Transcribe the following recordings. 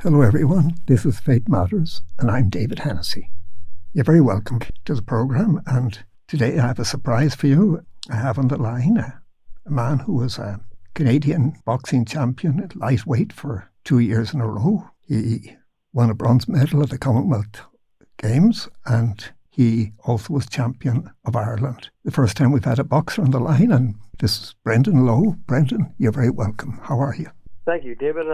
Hello everyone, this is Fate Matters and I'm David Hennessy. You're very welcome to the programme, and today I have a surprise for you. I have on the line a man who was a Canadian boxing champion at lightweight for 2 years in a row. He won a bronze medal at the Commonwealth Games and he also was champion of Ireland. The first time we've had a boxer on the line, and this is Brendan Lowe. Brendan, you're very welcome. How are you? Thank you, David.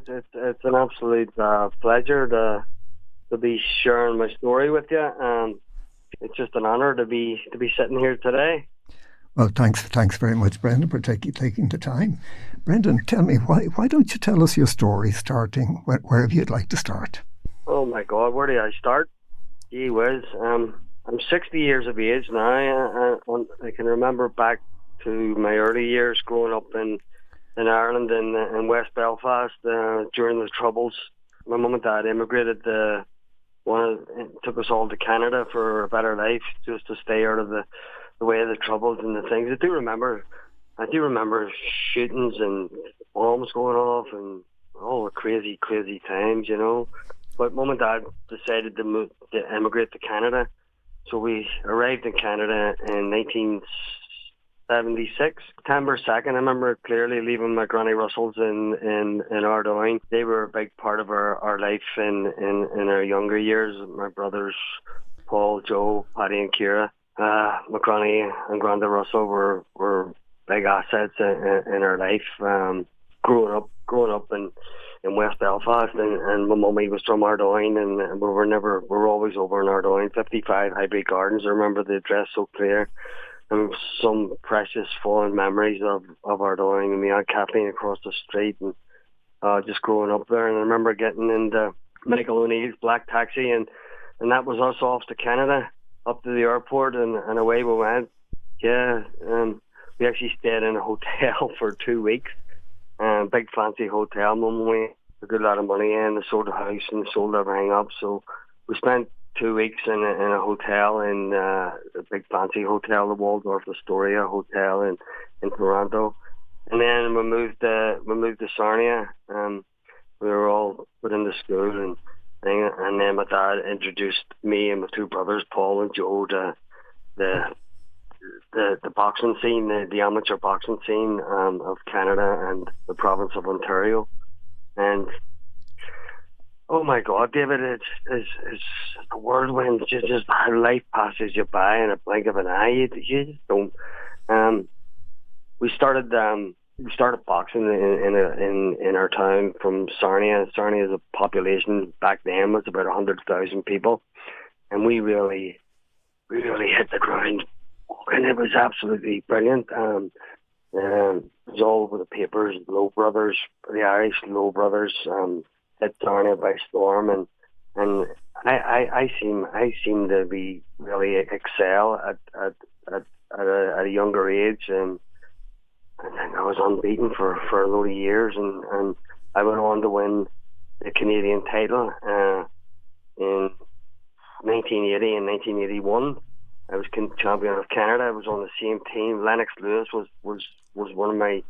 It's an absolute pleasure to be sharing my story with you. It's just an honour to be sitting here today. Well, thanks very much, Brendan, for taking the time. Brendan, tell me, why don't you tell us your story, starting wherever you'd like to start? Oh my God, where do I start? Gee whiz. I'm 60 years of age now. I can remember back to my early years growing up in Ireland, in West Belfast, during the Troubles. My mum and dad immigrated. Took us all to Canada for a better life, just to stay out of the way of the Troubles and the things. I do remember shootings and bombs going off and all the crazy times, you know. But mum and dad decided to emigrate to Canada, so we arrived in Canada in 1976, September 2nd. I remember clearly leaving my Granny Russells in Ardoyne. They were a big part of our life in our younger years. My brothers, Paul, Joe, Paddy and Ciara. My Granny and Granda Russell were big assets in our life. Growing up in West Belfast, and my mummy was from Ardoyne, and we were always over in Ardoyne, 55 Highbury Gardens. I remember the address so clear. And some precious fond memories of Ardoyne and my Aunt Kathleen across the street, and just growing up there. And I remember getting into Michael O'Neill's black taxi, and that was us off to Canada, up to the airport, and away we went. Yeah, we actually stayed in a hotel for 2 weeks, big fancy hotel. Mum we a good lot of money in. They sold the house and sold everything up, so we spent 2 weeks in a hotel, in a big fancy hotel, the Waldorf Astoria Hotel in Toronto. And then we moved to Sarnia. We were all put into school, and then my dad introduced me and my two brothers, Paul and Joe, to the boxing scene, the amateur boxing scene of Canada and the province of Ontario. And oh my God, David, it's a whirlwind. Just how life passes you by in a blink of an eye. You just don't. We started boxing in our town from Sarnia. Sarnia's population back then was about 100,000 people, and we really hit the ground, and it was absolutely brilliant. It was all over the papers. Lowe brothers, the Irish Lowe brothers. Hit Sarnia by storm, and I seem to be really excel at a younger age, and I was unbeaten for a load of years, and I went on to win the Canadian title in 1980 and 1981. I was champion of Canada. I was on the same team. Lennox Lewis was one of my.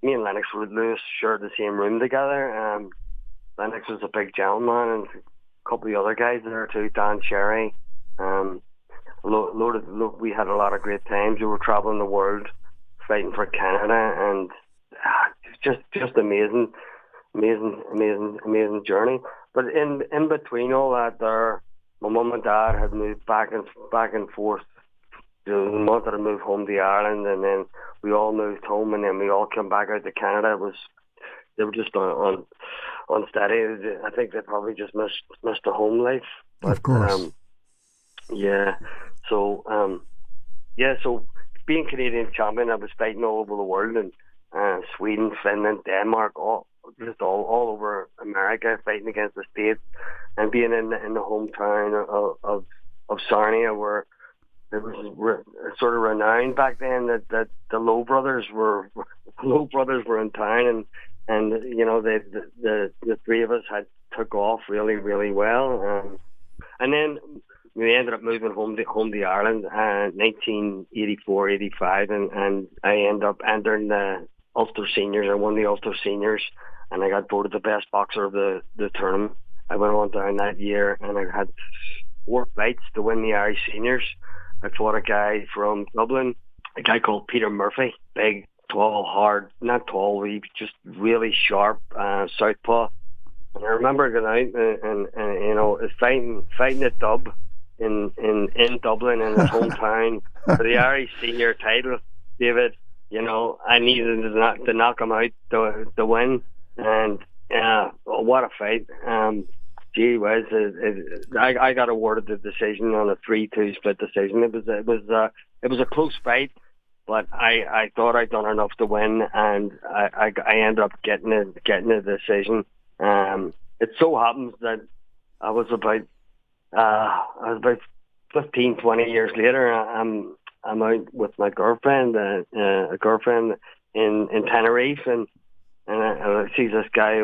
Me and Lennox Lewis shared the same room together. Lennox was a big gentleman, and a couple of the other guys there too, Dan Sherry. We had a lot of great times. We were traveling the world, fighting for Canada, and just amazing journey. But in between all that, there, my mum and dad had moved back and forth. They wanted to move home to Ireland, and then we all moved home, and then we all came back out to Canada. They were just unsteady. I think they probably just missed the home life. But, of course. So being Canadian champion, I was fighting all over the world, and Sweden, Finland, Denmark, all over America, fighting against the States, and being in the hometown of Sarnia, where it was sort of renowned back then that the Lowe brothers were in town, and you know the three of us had took off really, really well, and then we ended up moving home to Ireland in 1984-85, and I ended up entering the Ulster Seniors. I won the Ulster Seniors, and I got voted the best boxer of the tournament. I went on down that year, and I had 4 fights to win the Irish seniors. I fought a guy from Dublin, a guy called Peter Murphy, big, tall, hard, not tall, he just really sharp, southpaw. And I remember going out and you know, fighting a dub in Dublin, in his hometown, for the Irish senior title. David, you know, I needed to knock him out to win, and what a fight! Gee whiz, I got awarded the decision on a 3-2 split decision. It was a close fight, but I thought I'd done enough to win, and I ended up getting a decision. It so happens that I was about 15, 20 years later. I'm out with my girlfriend, a girlfriend in Tenerife, and I see this guy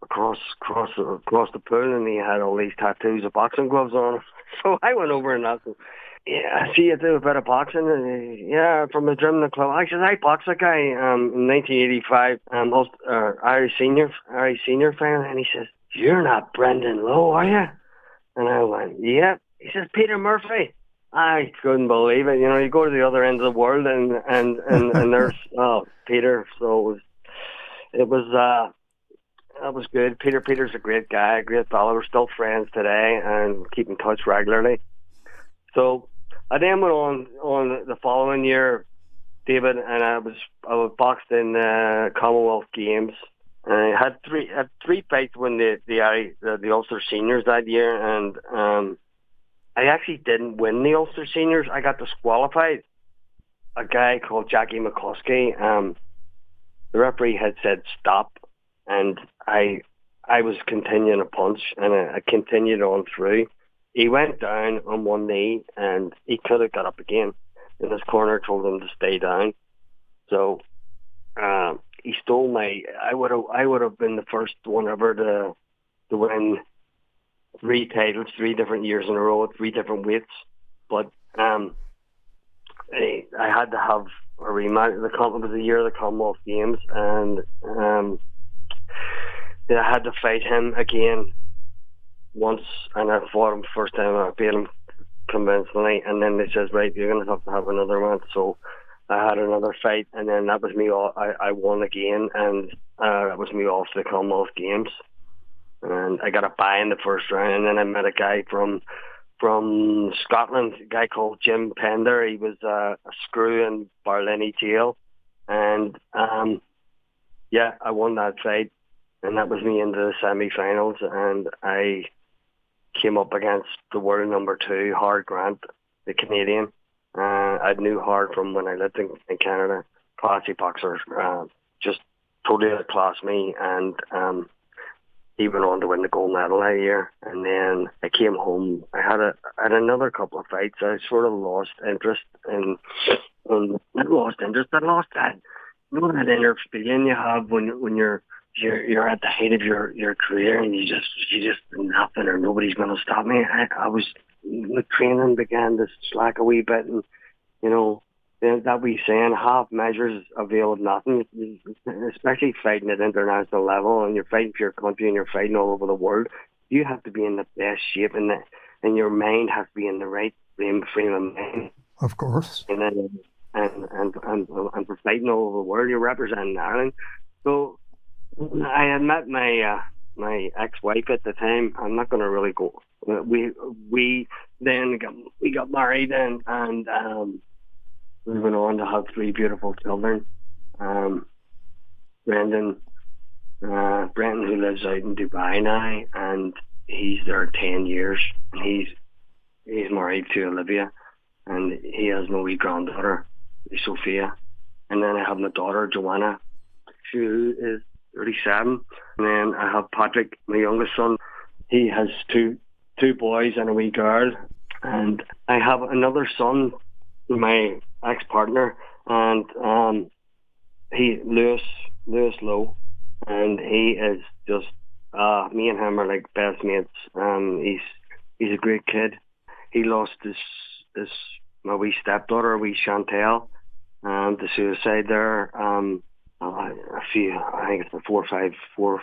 across the pool, and he had all these tattoos of boxing gloves on. So I went over and asked him, "Yeah, I see you do a bit of boxing." And yeah, from the gym in the club. I said, "I boxed a guy in 1985, Irish senior fan," and he says, "You're not Brendan Lowe, are you?" And I went, "Yeah." He says, "Peter Murphy." I couldn't believe it. You know, you go to the other end of the world, and there's Peter. So it was good. Peter's a great guy, a great fellow. We're still friends today and keep in touch regularly. So I then went on the following year, David, and I was boxed in Commonwealth Games. I had three fights to win the Ulster Seniors that year, and I actually didn't win the Ulster Seniors. I got disqualified. A guy called Jackie McCluskey. The referee had said stop, and I was continuing a punch, and I continued on through. He went down on one knee, and he could have got up again. And his corner told him to stay down. So he stole my. I would have been the first one ever to win 3 titles, 3 different years in a row, at 3 different weights. But I had to have a rematch. It was the year of the Commonwealth Games, and I had to fight him again once, and I fought him first time. I beat him convincingly, and then they says, "Right, you're going to have another one." So I had another fight, and then that was me. I won again, and that was me off the Commonwealth Games. And I got a bye in the first round, and then I met a guy from Scotland, a guy called Jim Pender. He was a screw in Barlinnie jail, and I won that fight, and that was me into the semi-finals, and I came up against the world number 2, Hard Grant, the Canadian. I knew Hard from when I lived in Canada. Classy boxer, just totally outclassed me, and he went on to win the gold medal that year. And then I came home. I had another couple of fights. I sort of lost interest not lost interest. I lost that. You know that inner feeling you have when you're at the height of your career, and you just nothing, or nobody's going to stop me. The training began to slack a wee bit, and you know that we saying half measures avail of nothing, especially fighting at international level, and you're fighting for your country, and you're fighting all over the world. You have to be in the best shape, and your mind has to be in the right frame of mind. Of course. And then and for fighting all over the world, you're representing Ireland. So I had met my ex-wife at the time. I'm not going to really go. We got married, and we went on to have 3 beautiful children. Brendan, who lives out in Dubai now, and he's there 10 years, and he's married to Olivia, and he has my wee granddaughter, Sophia. And then I have my daughter, Joanna, who is 37. And then I have Patrick, my youngest son. He has two boys and a wee girl. And I have another son, my ex-partner, and Lewis Lowe, and he is just me and him are like best mates. He's a great kid. He lost my wee stepdaughter, wee Chantel, to suicide there I think it's 4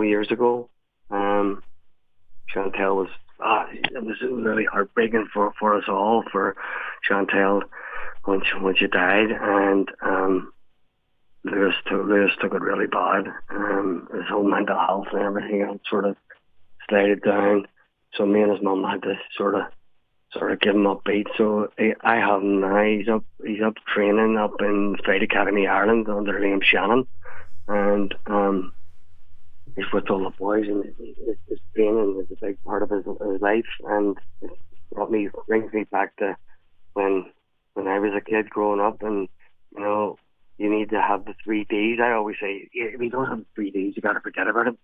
years ago. Chantel was, it was really heartbreaking for us all, for Chantel when she died, and Lewis took it really bad. His whole mental health and everything else sort of slided down. So me and his mum had to sort of give him upbeat. So I have him now. He's up training up in Fight Academy Ireland under Liam Shannon, and he's with all the boys, and his training is a big part of his life, and it brings me back to when I was a kid growing up, and you need to have the 3Ds. I always say, if you don't have the 3Ds, you got to forget about it.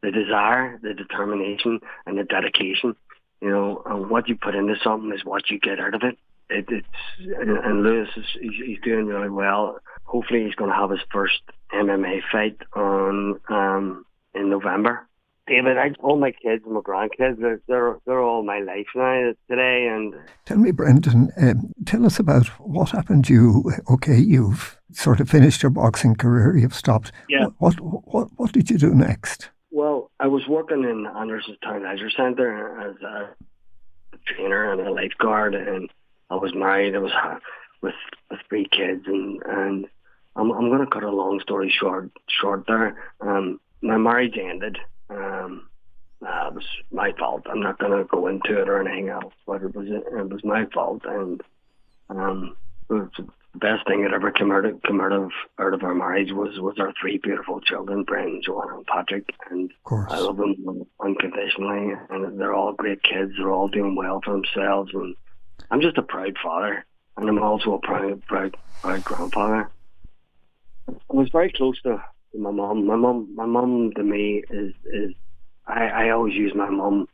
The desire, the determination, and the dedication. And what you put into something is what you get out of it. And Lewis he's doing really well. Hopefully, he's going to have his first MMA fight in November. David, all my kids and my grandkids, they're all my life now today. And tell me, Brendan, tell us about what happened to you. Okay, you've sort of finished your boxing career. You've stopped. Yeah. What did you do next? Well, I was working in Andersonstown Leisure Centre as a trainer and a lifeguard, and I was married. I was with 3 kids, and I'm going to cut a long story short there. My marriage ended. It was my fault. I'm not going to go into it or anything else, but it was my fault, and the best thing that ever came out of our marriage was our 3 beautiful children, Brendan, Joanna, and Patrick, and I love them unconditionally, and they're all great kids. They're all doing well for themselves, and I'm just a proud father, and I'm also a proud grandfather. I was very close to my mum. My mum to me is I always use my mum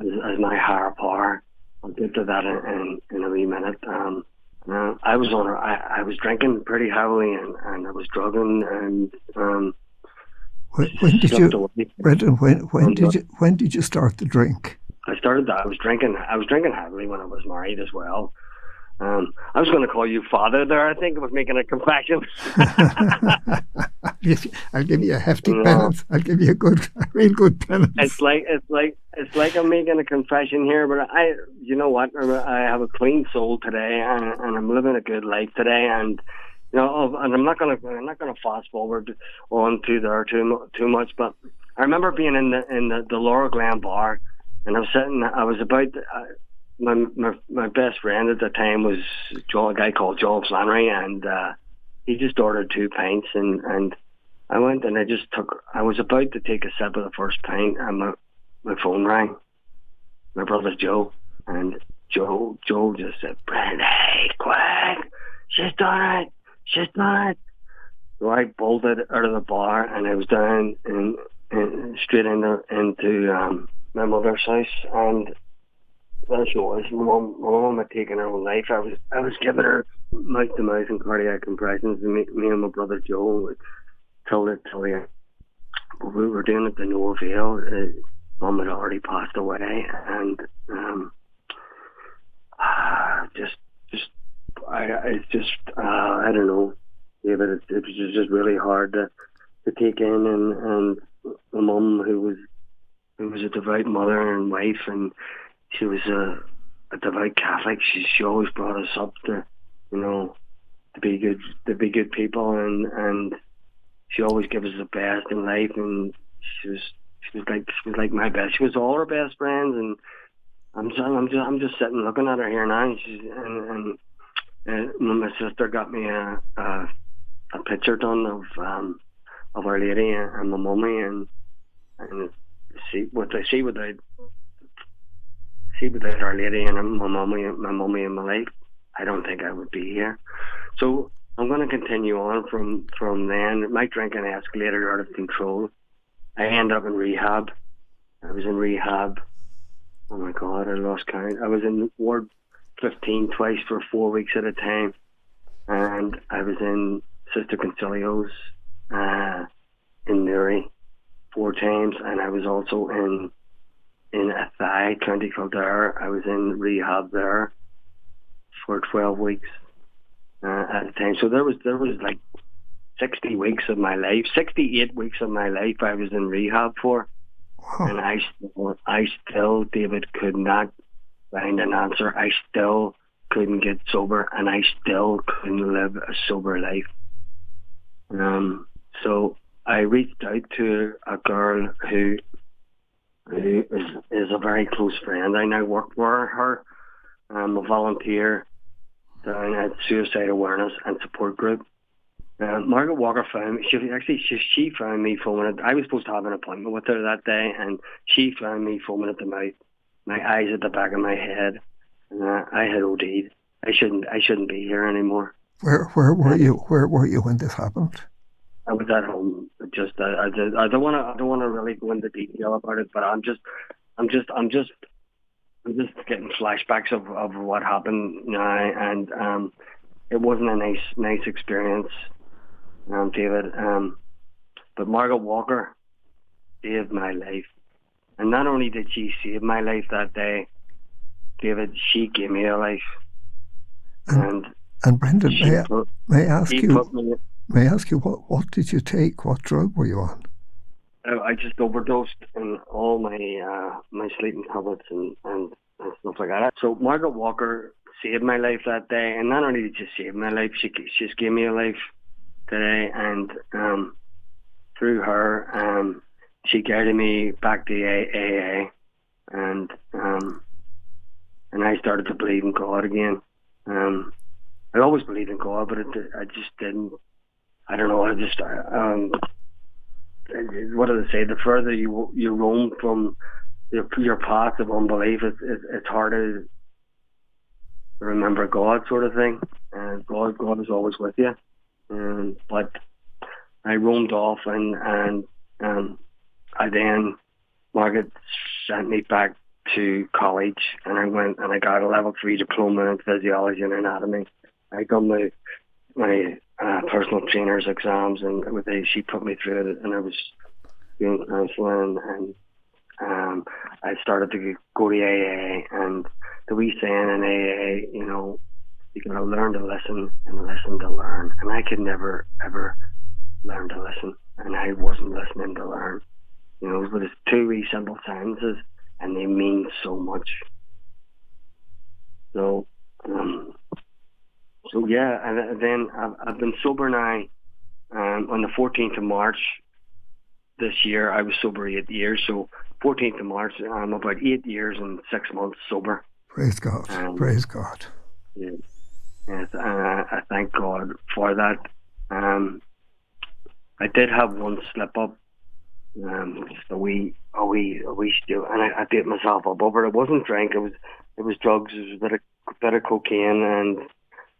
as my higher power. I'll get to that in a wee minute. I was on her. I was drinking pretty heavily, and I was drugging, and when did you, Brendan? When did you start to drink? I started that. I was drinking heavily when I was married as well. I was going to call you father there. I think I was making a confession. I'll give you a hefty penance. I'll give you a real good penance. It's like I'm making a confession here, but you know what? I have a clean soul today, and I'm living a good life today, and and I'm not gonna fast forward on to there too much, but I remember being in the Laura Glen bar, and I was about. My best friend at the time was a guy called John Flannery, and he just ordered 2 pints, and I went and I was about to take a sip of the first pint, and my phone rang. My brother's Joe, and Joe just said, "Brendan, hey, quick, she's done it. So I bolted out of the bar, and I was down and straight into my mother's house, and well, she was. My mum had taken her own life. I was giving her mouth-to-mouth and cardiac compressions. And me and my brother Joe would tell you, but we were doing it to no avail. Mum had already passed away, and I don't know, David. It was just really hard to take in, and my mum, who was a devout mother and wife, and she was a devout Catholic. She always brought us up to be good people, and she always gave us the best in life. And she was like my best. She was all our best friends, and I'm just sitting looking at her here now. And my sister got me a picture done of Our Lady and my mummy, and see without Our Lady and my mummy in my life, I don't think I would be here. So I'm going to continue on from then. My drinking escalated out of control. I ended up in rehab. I was in rehab. Oh my God, I lost count. I was in Ward 15 twice for 4 weeks at a time, and I was in Sister Concilio's in Newry 4 times, and I was also in Athy, County Kildare. I was in rehab there for 12 weeks at a time. So there was like 60 weeks of my life, 68 weeks of my life I was in rehab for. Wow. And I still, David, could not find an answer. I still couldn't get sober, and I still couldn't live a sober life. So I reached out to a girl who is a very close friend. I now work for her. I'm a volunteer down at Suicide Awareness and Support Group. Margaret Walker found me. She found me foaming. I was supposed to have an appointment with her that day, and she found me foaming at the mouth, my eyes at the back of my head. I had OD'd. I shouldn't be here anymore. Where were you? Where were you when this happened? I was at home. Just I don't want to really go into detail about it, but I'm just getting flashbacks of what happened now, and it wasn't a nice experience, David. But Margaret Walker saved my life, and not only did she save my life that day, David, she gave me a life. And Brendan, may I ask you what did you take? What drug were you on? I just overdosed on all my sleeping tablets and stuff like that. So Margaret Walker saved my life that day, and not only did she save my life, she just gave me a life today, and through her, she guided me back to AA, and I started to believe in God again. I always believed in God, but I just didn't. I don't know. What do they say? The further you roam from your path of unbelief, it's harder to remember God, sort of thing. And God is always with you. But I roamed off, and I then Margaret sent me back to college, and I went and I got a level 3 diploma in physiology and anatomy. I done my personal trainer's exams, and she put me through it, and I was doing counselling, and I started to go to AA, and the wee saying in AA, you gotta learn to listen and listen to learn, and I could never ever learn to listen, and I wasn't listening to learn, but it's two wee simple sentences, and they mean so much. So yeah, and then I've been sober now. On the 14th of March this year, I was sober 8 years. So 14th of March, I'm about 8 years and 6 months sober. Praise God. Praise God. Yeah. Yes, I thank God for that. I did have one slip up, just a wee stew, and I beat myself up over it. It wasn't drink. It was drugs. It was a bit of cocaine,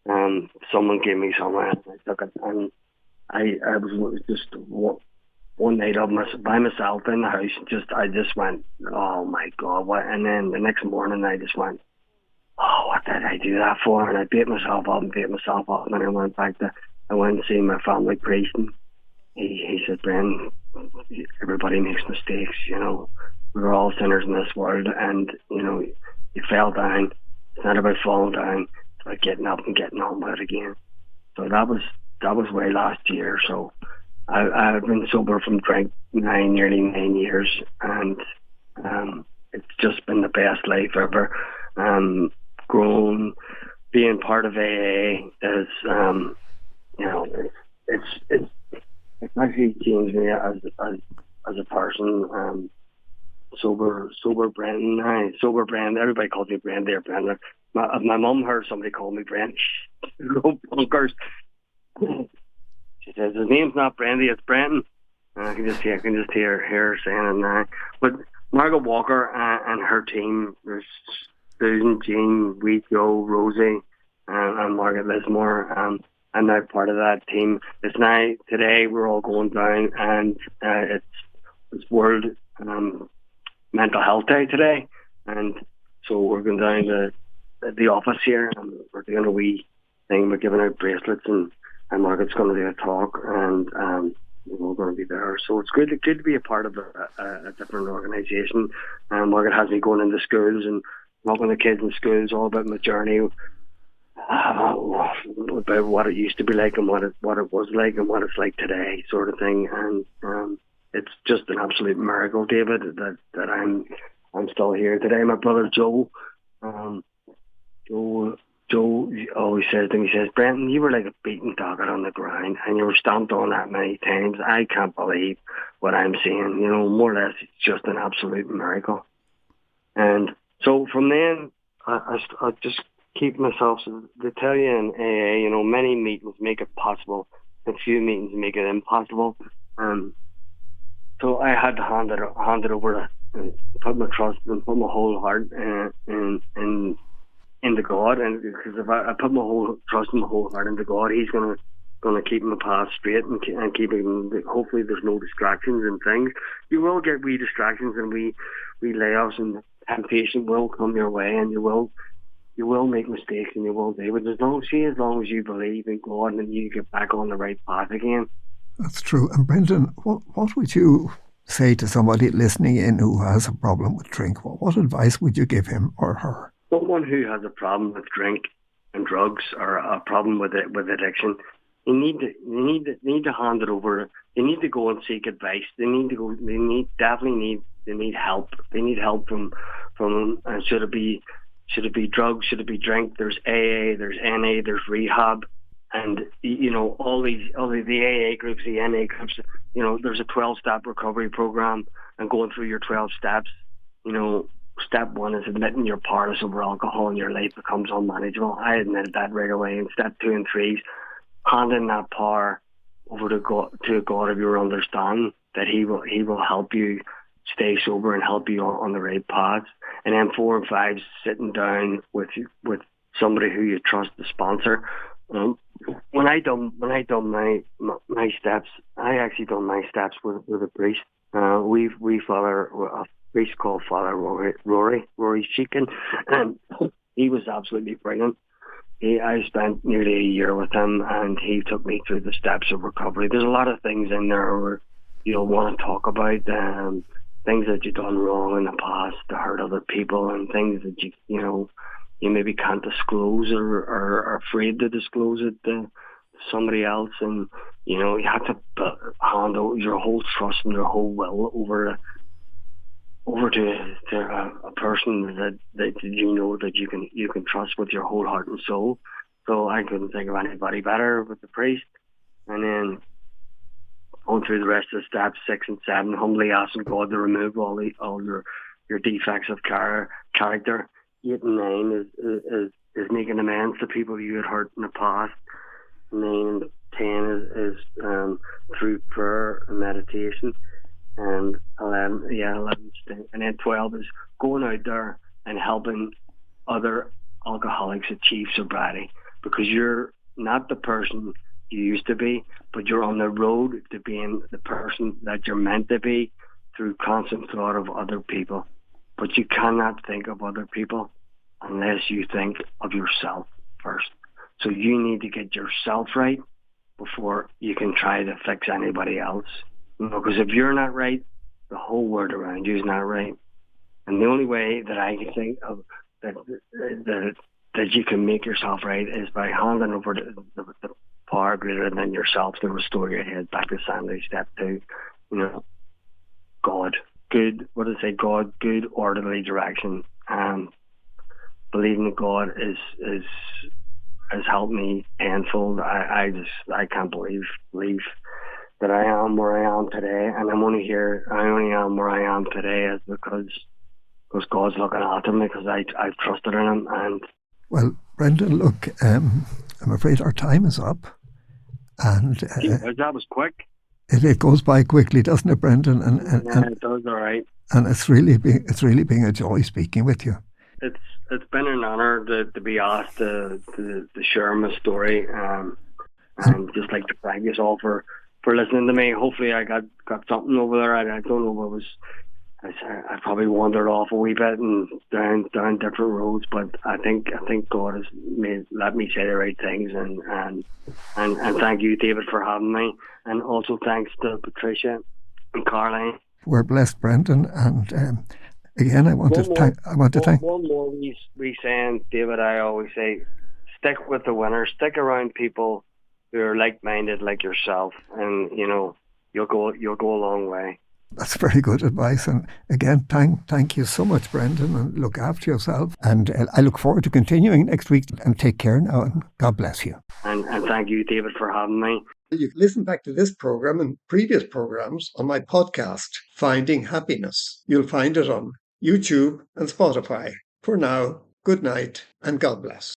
and someone gave me some, and I took it. And I was just one night by myself in the house. I just went, oh my God, what? And then the next morning, I just went, oh, what did I do that for? And I beat myself up, and then I went and seen my family priest, and he said, Brendan, everybody makes mistakes, we're all sinners in this world, and you fell down. It's not about falling down, it's about getting up and getting on with it again. So that was way last year. So I've been sober from drink nearly 9 years, and it's just been the best life ever. Grown, being part of AA is it's actually changed me as a person. Sober Brendan. Sober Brendan. Everybody calls me Brendan there, Brendan. My mum heard somebody call me Brendan. Go bonkers. She says his name's not Brendan, it's Brendan. And I can just hear her saying it now. But Margaret Walker and her team, there's Susan, Jean, Wee Joe, Rosie, and Margaret Lismore. I'm now part of that team. It's now, today we're all going down, and it's World Mental Health Day today, and so we're going down to the office here, and we're doing a wee thing. We're giving out bracelets, and Margaret's going to do a talk, and we're going to be there. So it's good to be a part of a different organisation. Margaret has me going into schools and talking to kids in schools all about my journey about what it used to be like and what it was like and what it's like today, sort of thing. And it's just an absolute miracle, David, that I'm still here today. My brother Joe, Joe always says to me, he says, Brendan, you were like a beaten target on the ground and you were stomped on that many times. I can't believe what I'm seeing. You know, more or less, it's just an absolute miracle. And so from then, I just keep myself, they tell you in AA, you know, many meetings make it possible, and few meetings make it impossible. So I had to hand it over to put my trust and put my whole heart into God, and because if I put my whole trust and my whole heart into God, He's gonna keep my path straight and keep it. Hopefully, there's no distractions and things. You will get wee distractions and wee layoffs, and temptation will come your way, and you will make mistakes, and you will do. But as long as you believe in God and you get back on the right path again. That's true. And Brendan, what would you say to somebody listening in who has a problem with drink? What advice would you give him or her? Someone who has a problem with drink and drugs or a problem with addiction, they need to hand it over. They need to go and seek advice. They need help. They need help from should it be drugs? Should it be drink? There's AA, there's NA, there's rehab, and you know all the AA groups, the NA groups. You know, there's a 12-step recovery program, and going through your 12 steps. You know, step 1 is admitting you're powerless over alcohol and your life becomes unmanageable. I admitted that right away. And step 2 and 3 is handing that power over to a God of your understanding, that He will help you stay sober and help you on the right path. And then 4 and 5 is sitting down with somebody who you trust to sponsor. When I done my steps, I actually done my steps with a priest. We follow a priest called Father Rory Sheekin, and he was absolutely brilliant. I spent nearly a year with him, and he took me through the steps of recovery. There's a lot of things in there where you don't want to talk about, things that you've done wrong in the past to hurt other people, and things that you maybe can't disclose or are afraid to disclose it to somebody else. And you have to hand over your whole trust and your whole will over to a person that you know that you can trust with your whole heart and soul. So I couldn't think of anybody better with the priest. And then going through the rest of the steps 6 and 7, humbly asking God to remove all your defects of character. 8 and 9 is making amends to people you had hurt in the past. 9 and 10 is through prayer and meditation. And 11, and then 12 is going out there and helping other alcoholics achieve sobriety, because you're not the person you used to be, but you're on the road to being the person that you're meant to be through constant thought of other people. But you cannot think of other people unless you think of yourself first. So you need to get yourself right before you can try to fix anybody else. Because if you're not right, the whole world around you is not right. And the only way that I can think of that you can make yourself right is by handing over the power greater than yourself to restore your head back to sanity. Step 2, God, good. What did I say? God, good, orderly direction. Believing in God has helped me tenfold. I can't believe that I am where I am today, and I only am where I am today is because God's looking after me, because I've trusted in Him. And well, Brendan, look, I'm afraid our time is up, and that was quick. It goes by quickly, doesn't it, Brendan? And it does, all right. And it's really been a joy speaking with you. It's been an honour to be asked to share my story, and just like to thank you all for listening to me. Hopefully I got something over there. I don't know if I probably wandered off a wee bit and down different roads, but I think God has let me say the right things, and thank you, David, for having me, and also thanks to Patricia and Caroline. We're blessed, Brendan, and again I want to thank one more we saying, David. I always say, stick with the winners. Stick around people who are like-minded like yourself, and you'll go a long way. That's very good advice. And again, thank you so much, Brendan, and look after yourself. And I look forward to continuing next week. And take care now, and God bless you. And thank you, David, for having me. You can listen back to this program and previous programs on my podcast, Finding Happiness. You'll find it on YouTube and Spotify. For now, good night and God bless.